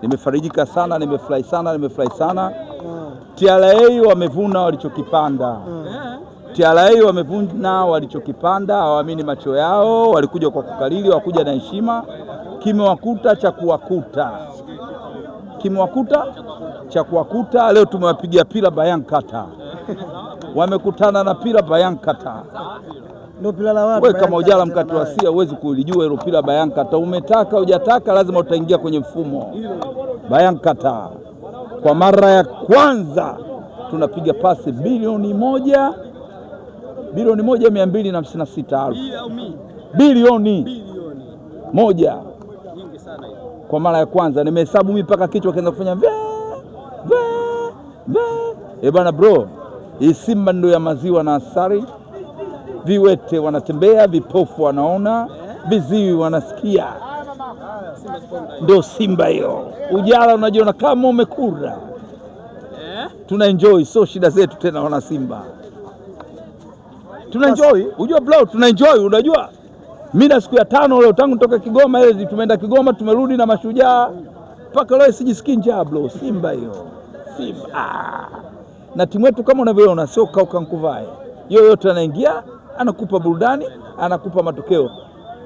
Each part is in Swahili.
Nimefarijika sana, nimefurahi sana. TRA wamevuna walichokipanda. TRA wamevuna walichokipanda, hawaamini macho yao, walikuja kwa kukalili, wakuja na heshima. Kimewakuta cha kuwakuta. Leo tumewapigia pila Bayankata. Wamekutana na pila Bayankata. Ndio pila la wapi? Wewe kama ujala mkate wa sia huwezi kulijua hilo pila Bayankata. Umetaka hujataka lazima utaingia kwenye mfumo. Bayankata kwa mara ya kwanza tunapiga pasi bilioni 1,256,000. Bilioni 1 kwa mara ya kwanza. Nimehesabu mimi mpaka kichwa kianza kufanya bana bro, hii Simba ndio ya maziwa na asari. Viwete wanatembea, vipofu wanaona, viziwi wanasikia. Ndio Simba hiyo. Ujala unajiona kama umekura. Tuna enjoy, so shida zetu tena wana Simba. Tuna enjoy, unajua bro, tuna enjoy. Unajua mimi na siku ya 5 leo tangu nitoka Kigoma, ile tumeenda Kigoma, tumerudi na Mashujaa. Mpaka leo sijisikii njaa bro. Simba hiyo. Simba. Na timu yetu kama unavyoona sio kauka nkuvae. Yoyote anaingia, anakupa burudani, anakupa matokeo.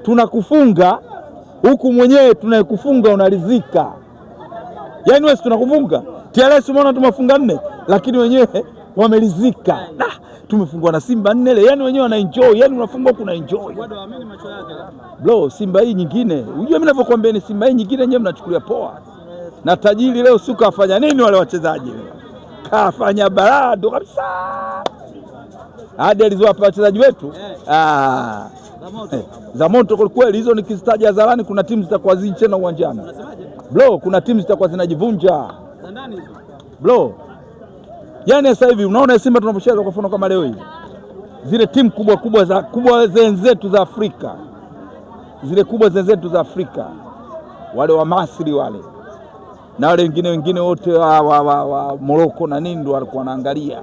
Tunakufunga huku mwenyewe tunayekufunga unaridhika. Yaani wewe tunakufunga. TRS umeona tumefunga 4, lakini wenyewe wameridhika. Tumefungwa na Simba 4 ile, yani wenyewe wana enjoy, yani unafungwa kuna enjoy. Bado waamini macho yake. Bro, Simba hii nyingine. Unajua mimi ninavyokuambia ni Simba hii nyingine nyewe mnachukulia poa. Na tajiri leo suka afanya nini wale wachezaji leo? Kafanya balado kabisa. Hadi alizowapa wachezaji wetu. Za moto kwa kweli. Hizo nikizitaja hadharani kuna timu zitakuwa tena uwanjani. Unasemaje? Bro, kuna timu zitakuwa zinajivunja. Za ndani hizo. Bro. Yaani sasa hivi unaona Simba tunapocheza kwa mfano kama leo hii. Zile timu kubwa zenzetu za Afrika. Zile kubwa zenzetu za Afrika. Wale wa Masri wale. Na wale wengine wote wa Morocco na nini ndio walikuwa wanaangalia.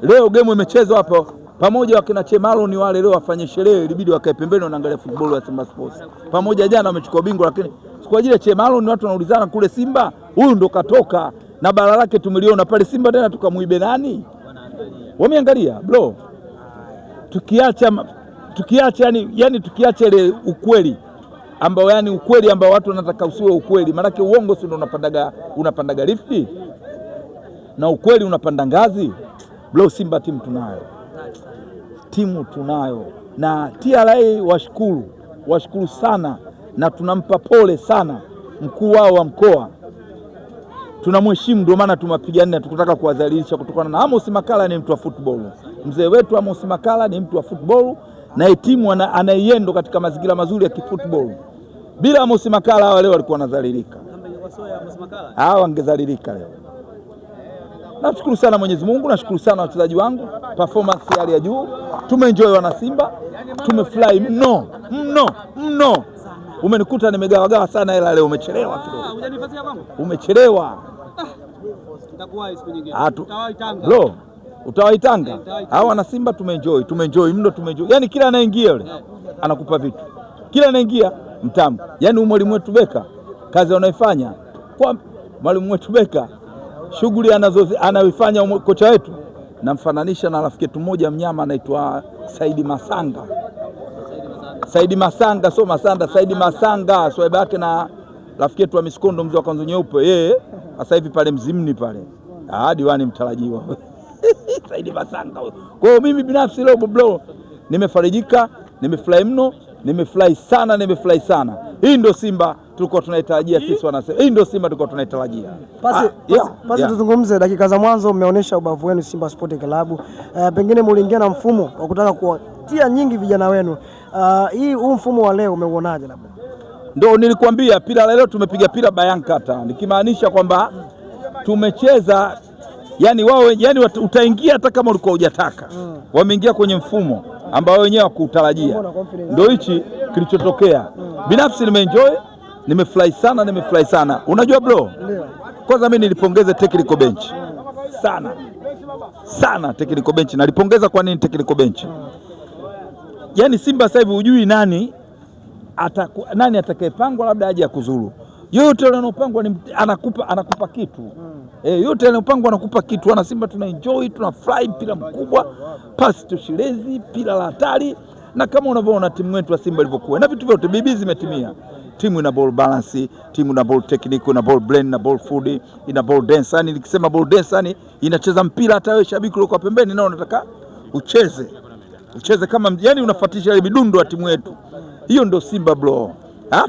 Leo game imechezwa hapo pamoja, wakina Chemalo ni wale leo wafanye sherehe, ilibidi wakae pembeni wanaangalia football ya Simba Sports. Pamoja jana wamechukua bingwa, lakini kwa ajili ya Chemalo ni watu wanaulizana kule Simba, huyu ndo katoka na bara lake tumeliona pale Simba, tena tukamuibe nani? Wameangalia bro. Tukiacha yani tukiacha ile ukweli ambao yani ukweli ambao watu wanataka usiwe ukweli, maana uongo sio ndo unapandaga lifti na ukweli unapanda ngazi. Bro, Simba timu tunayo na TRA washukuru sana, na tunampa pole sana mkuu wao wa mkoa, tunamheshimu, ndio maana tumapigania, tukutaka kuwadhalilisha kutokana na Amos Makala ni mtu wa football. Mzee wetu Amos Makala ni mtu wa football na timu anaiendo katika mazingira mazuri ya kifootball. Bila Amos Makala wale walikuwa wanadhalilika. Hao wangedhalilika leo. Nashukuru sana Mwenyezi Mungu, nashukuru sana wachezaji wangu, performance hali ya juu. Tumeenjoy wana Simba, tumefly mno. Umenikuta nimegawagawa sana hela leo, umechelewa kidogo. Hujanifuatia kwangu? Umechelewa. Nitakuwahi siku nyingine. Utawaitanga. Bro, utawaitanga. Hao wana Simba tumeenjoy mno. Yaani kila anaingia yule anakupa vitu. Kila anaingia mtamu. Yaani mwalimu wetu Beka kazi anaifanya kwa mwalimu wetu Beka, shughuli anayoifanya kocha wetu, namfananisha na rafiki yetu mmoja mnyama anaitwa Saidi Masanga. Saidi Masanga swaiba yake na rafiki yetu wa Miskondo mzee wa kanzu nyeupe. Yeye sasa hivi pale Mzimni pale. Diwani mtarajiwa. Saidi Masanga. Kwa hiyo mimi binafsi leo bro nimefarijika, nimefurahi mno, nimefurahi sana. Hii ndio Simba tulikuwa tunaitarajia sisi wanasema. Hii ndio Simba tulikuwa tunaitarajia. Basi tuzungumze dakika za mwanzo, umeonyesha ubavu wenu Simba Sport Club. Pengine muliingia na mfumo wa kutaka kuwatia nyingi vijana wenu. Huu mfumo wa leo umeuonaje labda? Ndio nilikwambia pila leo tumepiga pila Bayankata. Nikimaanisha kwamba tumecheza yani utaingia hata kama ulikuwa hujataka. Wameingia kwenye mfumo ambao wenyewe hawakutarajia. Ndio hichi kilichotokea. Binafsi nimeenjoy, nimefurahi sana. Unajua bro? Kwanza mimi nilipongeza technical bench. Sana technical bench. Nalipongeza kwa nini technical bench? Yaani Simba sasa hivi hujui nani atakayepangwa labda aje akuzuru. yote yanayopangwa anakupa kitu. Yote yanayopangwa anakupa kitu. Wana Simba tuna enjoy, tuna fly, mpira mkubwa, pasi toshirezi, mpira la hatari, na kama unavyoona timu yetu ya Simba ilivyokuwa na vitu vyote bibi zimetimia. Timu ina ball balance, timu ina ball technique, ina ball blend, ina ball food, ina ball dance. Yani nikisema ball dance yani inacheza mpira, hata wewe shabiki uko pembeni nao unataka ucheze kama yani unafuatisha ile midundo ya timu yetu. Hiyo ndio Simba bro.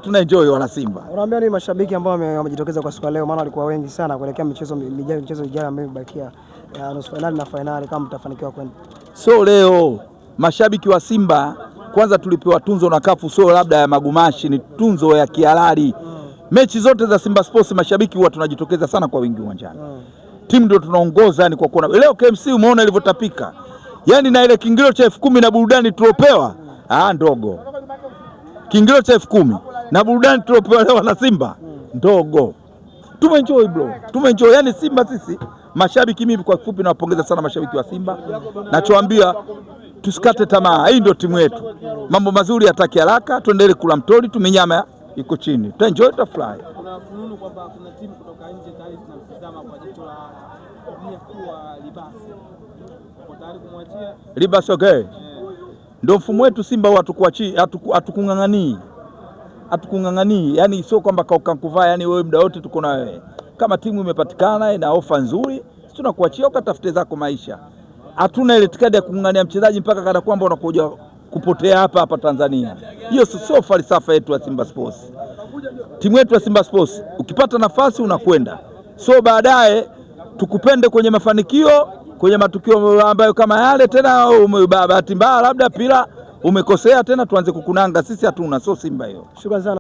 Tuna enjoy wana Simba. Unaambia ni mashabiki ambao wamejitokeza kwa siku ya leo, maana walikuwa wengi sana kuelekea michezo ijayo ambayo imebakia ya nusu finali na finali, kama mtafanikiwa kwenda. So leo mashabiki wa Simba kwanza tulipewa tunzo na kafu, so labda ya magumashi, ni tunzo ya kihalali. Mechi zote za Simba Sports mashabiki huwa tunajitokeza sana kwa wingi uwanjani. Timu ndio tunaongoza yani kwa kuona. Leo KMC umeona ilivyotapika. Yani na ile kiingilio cha 10,000 na burudani tulopewa, ndogo. Kiingilio cha 10,000 na burudani tulopewa leo na Simba, ndogo. Tumeenjoy bro. Tumeenjoy yani Simba sisi mashabiki, mimi kwa kifupi nawapongeza sana mashabiki wa Simba. Nachoambia tusikate tamaa. Hii ndio timu yetu. Mambo mazuri yataki haraka, tuendelee kula mtori, tumenyama iko chini. Tuenjoy, tutafly. Kuna fununu kwamba kuna timu kutoka nje tayari zinamtazama kwa jicho la kuwa Libasi. Uko tayari kumwachia? Libasi okay. Ndio mfumo wetu Simba, hatukung'ang'anii. Yani sio kwamba kaukakuvaa, yani wewe muda wote tuko na wewe. Kama timu imepatikana ina ofa nzuri, tunakuachia ukatafute zako maisha. Hatuna ile itikadi ya kung'ang'ania mchezaji mpaka kana kwamba unakuja kupotea hapa Tanzania. Hiyo sio falsafa yetu ya Simba Sports. Timu yetu ya Simba Sports ukipata nafasi unakwenda. So baadaye tukupende kwenye mafanikio, kwenye matukio ambayo kama yale tena bahati mbaya labda pila umekosea tena tuanze kukunanga. Sisi hatuna, so Simba hiyo. Shukrani sana.